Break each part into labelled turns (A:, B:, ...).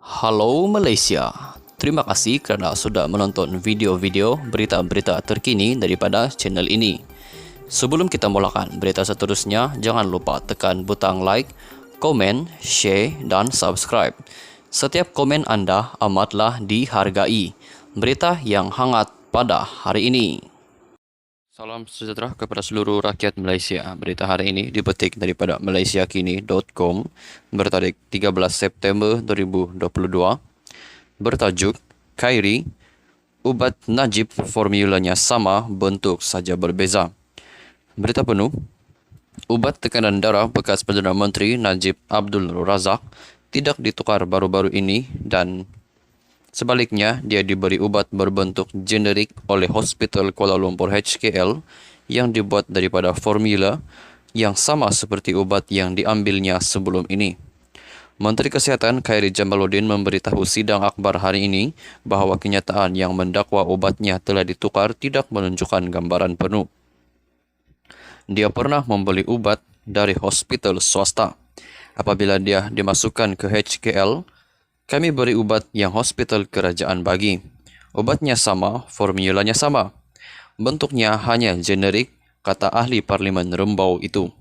A: Halo Malaysia, terima kasih kerana sudah menonton video-video berita-berita terkini daripada channel ini. Sebelum kita mulakan berita seterusnya, jangan lupa tekan butang like, komen, share dan subscribe. Setiap komen anda amatlah dihargai. Berita yang hangat pada hari ini. Salam sejahtera kepada seluruh rakyat Malaysia. Berita hari ini dipetik daripada malaysiakini.com bertarikh 13 September 2022. Bertajuk Khairi, ubat Najib formulanya sama, bentuk saja berbeza. Berita penuh. Ubat tekanan darah bekas Perdana Menteri Najib Abdul Razak tidak ditukar baru-baru ini dan sebaliknya, dia diberi ubat berbentuk generik oleh Hospital Kuala Lumpur HKL yang dibuat daripada formula yang sama seperti ubat yang diambilnya sebelum ini. Menteri Kesihatan Khairi Jamaluddin memberitahu sidang akhbar hari ini bahawa kenyataan yang mendakwa ubatnya telah ditukar tidak menunjukkan gambaran penuh. Dia pernah membeli ubat dari hospital swasta. Apabila dia dimasukkan ke HKL, kami beri ubat yang hospital kerajaan bagi. Ubatnya sama, formulanya sama. Bentuknya hanya generik, kata ahli Parlimen Rembau itu.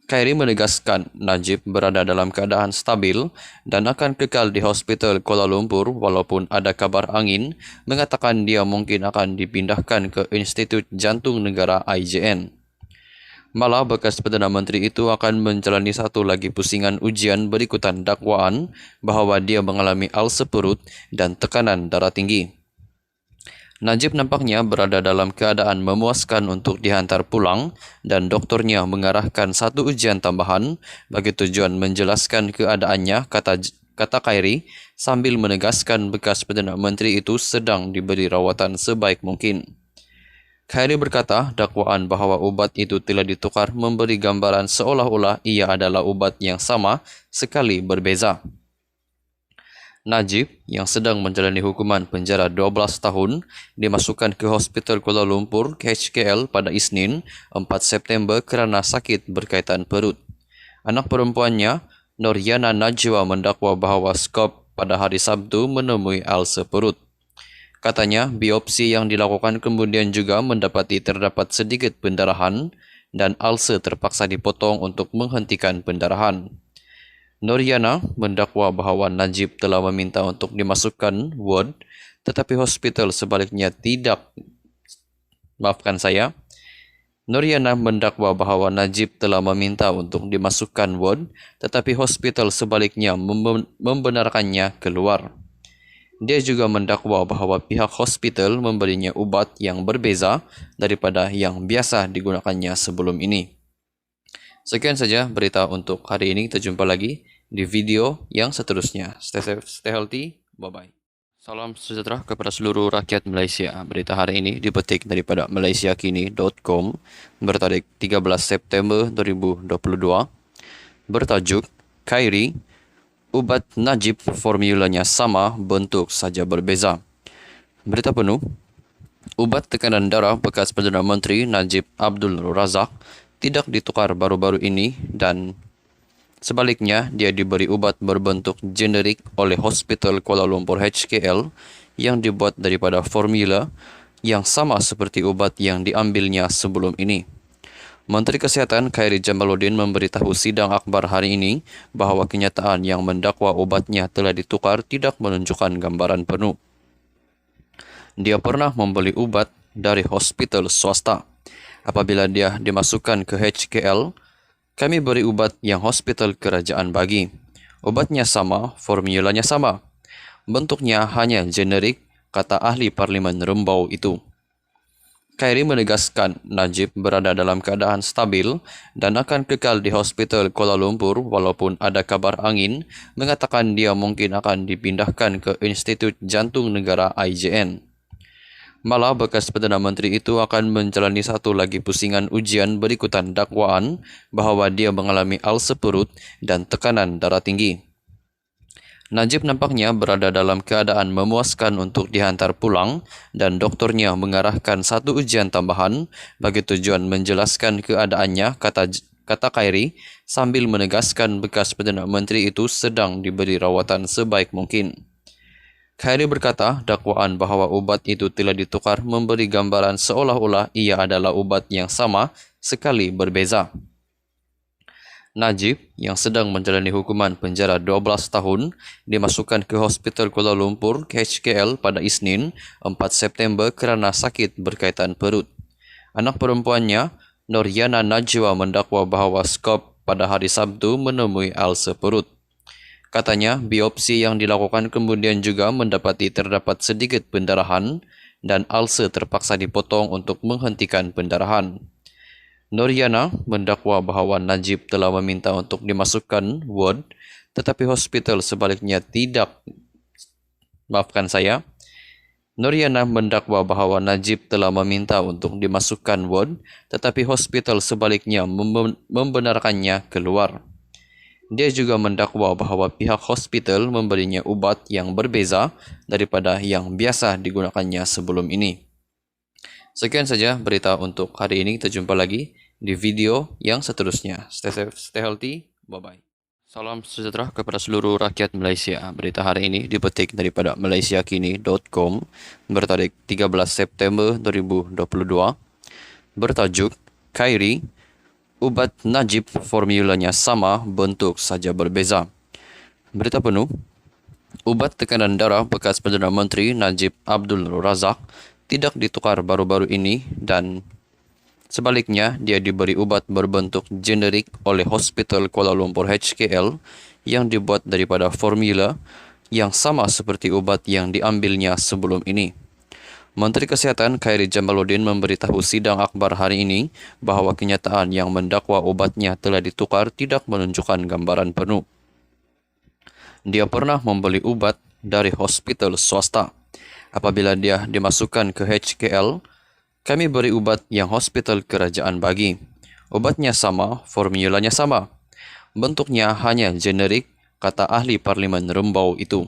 A: Khairi menegaskan Najib berada dalam keadaan stabil dan akan kekal di hospital Kuala Lumpur walaupun ada kabar angin mengatakan dia mungkin akan dipindahkan ke Institut Jantung Negara IJN. Malah bekas Perdana Menteri itu akan menjalani satu lagi pusingan ujian berikutan dakwaan bahawa dia mengalami ulcer perut dan tekanan darah tinggi. Najib nampaknya berada dalam keadaan memuaskan untuk dihantar pulang dan doktornya mengarahkan satu ujian tambahan bagi tujuan menjelaskan keadaannya, kata Khairi sambil menegaskan bekas Perdana Menteri itu sedang diberi rawatan sebaik mungkin. Khairi berkata dakwaan bahawa ubat itu telah ditukar memberi gambaran seolah-olah ia adalah ubat yang sama sekali berbeza. Najib yang sedang menjalani hukuman penjara 12 tahun dimasukkan ke Hospital Kuala Lumpur HKL pada Isnin 4 September kerana sakit berkaitan perut. Anak perempuannya, Noryana Najwa, mendakwa bahawa skop pada hari Sabtu menemui ulcer perut. Katanya, biopsi yang dilakukan kemudian juga mendapati terdapat sedikit pendarahan dan ulcer terpaksa dipotong untuk menghentikan pendarahan. Noryana mendakwa bahawa Najib telah meminta untuk dimasukkan ward, tetapi hospital sebaliknya tidak. Noryana mendakwa bahawa Najib telah meminta untuk dimasukkan ward, tetapi hospital sebaliknya membenarkannya keluar. Dia juga mendakwa bahawa pihak hospital memberinya ubat yang berbeza daripada yang biasa digunakannya sebelum ini. Sekian saja berita untuk hari ini. Kita jumpa lagi di video yang seterusnya. Stay safe, stay healthy. Bye-bye. Salam sejahtera kepada seluruh rakyat Malaysia. Berita hari ini dipetik daripada malaysiakini.com bertarikh 13 September 2022. Bertajuk Khairi, ubat Najib formulanya sama, bentuk saja berbeza. Berita penuh. Ubat tekanan darah bekas Perdana Menteri Najib Abdul Razak tidak ditukar baru-baru ini dan sebaliknya dia diberi ubat berbentuk generik oleh Hospital Kuala Lumpur HKL yang dibuat daripada formula yang sama seperti ubat yang diambilnya sebelum ini. Menteri Kesihatan Khairi Jamaluddin memberitahu sidang akhbar hari ini bahawa kenyataan yang mendakwa ubatnya telah ditukar tidak menunjukkan gambaran penuh. Dia pernah membeli ubat dari hospital swasta. Apabila dia dimasukkan ke HKL, kami beri ubat yang hospital kerajaan bagi. Ubatnya sama, formulanya sama. Bentuknya hanya generik, kata ahli Parlimen Rembau itu. Khairi menegaskan Najib berada dalam keadaan stabil dan akan kekal di hospital Kuala Lumpur walaupun ada kabar angin mengatakan dia mungkin akan dipindahkan ke Institut Jantung Negara IJN. Malah bekas Perdana Menteri itu akan menjalani satu lagi pusingan ujian berikutan dakwaan bahawa dia mengalami ulcer perut dan tekanan darah tinggi. Najib nampaknya berada dalam keadaan memuaskan untuk dihantar pulang dan doktornya mengarahkan satu ujian tambahan bagi tujuan menjelaskan keadaannya, kata Khairi sambil menegaskan bekas Perdana Menteri itu sedang diberi rawatan sebaik mungkin. Khairi berkata dakwaan bahawa ubat itu telah ditukar memberi gambaran seolah-olah ia adalah ubat yang sama sekali berbeza. Najib yang sedang menjalani hukuman penjara 12 tahun dimasukkan ke Hospital Kuala Lumpur HKL pada Isnin 4 September kerana sakit berkaitan perut. Anak perempuannya, Noryana Najwa, mendakwa bahawa Skop pada hari Sabtu menemui ulcer perut. Katanya, biopsi yang dilakukan kemudian juga mendapati terdapat sedikit pendarahan dan ulcer terpaksa dipotong untuk menghentikan pendarahan. Noryana mendakwa bahawa Najib telah meminta untuk dimasukkan ward, tetapi hospital sebaliknya tidak. Noryana mendakwa bahawa Najib telah meminta untuk dimasukkan ward, tetapi hospital sebaliknya membenarkannya keluar. Dia juga mendakwa bahawa pihak hospital memberinya ubat yang berbeza daripada yang biasa digunakannya sebelum ini. Sekian saja berita untuk hari ini. Kita jumpa lagi di video yang seterusnya. Stay safe, stay healthy. Bye-bye. Salam sejahtera kepada seluruh rakyat Malaysia. Berita hari ini dipetik daripada malaysiakini.com bertarikh 13 September 2022. Bertajuk Khairi, ubat Najib formulanya sama, bentuk saja berbeza. Berita penuh. Ubat tekanan darah bekas Perdana Menteri Najib Abdul Razak tidak ditukar baru-baru ini dan sebaliknya dia diberi ubat berbentuk generik oleh Hospital Kuala Lumpur HKL yang dibuat daripada formula yang sama seperti ubat yang diambilnya sebelum ini. Menteri Kesihatan Khairi Jamaluddin memberitahu sidang akhbar hari ini bahawa kenyataan yang mendakwa ubatnya telah ditukar tidak menunjukkan gambaran penuh. Dia pernah membeli ubat dari hospital swasta. Apabila dia dimasukkan ke HKL, kami beri ubat yang hospital kerajaan bagi. Ubatnya sama, formulanya sama. Bentuknya hanya generik, kata ahli Parlimen Rembau itu.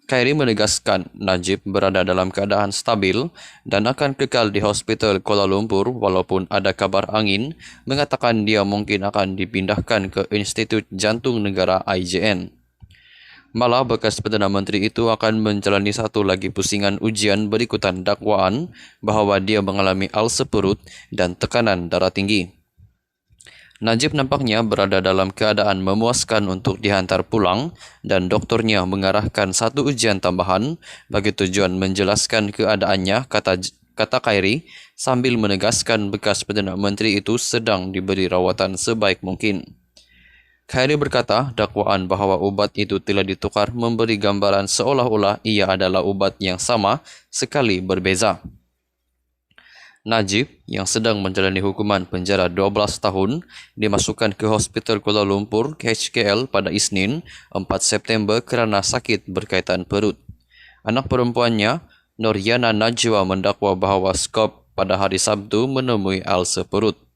A: Khairi menegaskan Najib berada dalam keadaan stabil dan akan kekal di Hospital Kuala Lumpur walaupun ada kabar angin mengatakan dia mungkin akan dipindahkan ke Institut Jantung Negara IJN. Malah bekas Perdana Menteri itu akan menjalani satu lagi pusingan ujian berikutan dakwaan bahawa dia mengalami ulcer perut dan tekanan darah tinggi. Najib nampaknya berada dalam keadaan memuaskan untuk dihantar pulang dan doktornya mengarahkan satu ujian tambahan bagi tujuan menjelaskan keadaannya, kata Khairi sambil menegaskan bekas Perdana Menteri itu sedang diberi rawatan sebaik mungkin. Khairi berkata dakwaan bahawa ubat itu telah ditukar memberi gambaran seolah-olah ia adalah ubat yang sama sekali berbeza. Najib yang sedang menjalani hukuman penjara 12 tahun dimasukkan ke Hospital Kuala Lumpur HKL pada Isnin 4 September kerana sakit berkaitan perut. Anak perempuannya, Noryana Najwa, mendakwa bahawa Skop pada hari Sabtu menemui ulcer perut.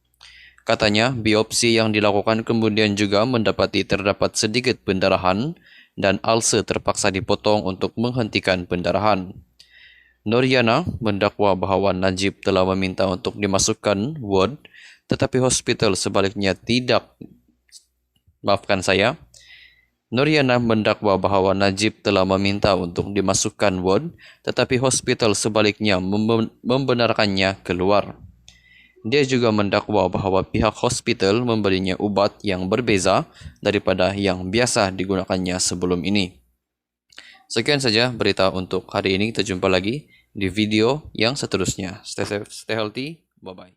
A: Katanya, biopsi yang dilakukan kemudian juga mendapati terdapat sedikit pendarahan dan ulcer terpaksa dipotong untuk menghentikan pendarahan. Noryana mendakwa bahawa Najib telah meminta untuk dimasukkan ward, tetapi hospital sebaliknya tidak. Noryana mendakwa bahawa Najib telah meminta untuk dimasukkan ward, tetapi hospital sebaliknya membenarkannya keluar. Dia juga mendakwa bahawa pihak hospital memberinya ubat yang berbeza daripada yang biasa digunakannya sebelum ini. Sekian saja berita untuk hari ini. Kita jumpa lagi di video yang seterusnya. Stay safe, stay healthy. Bye-bye.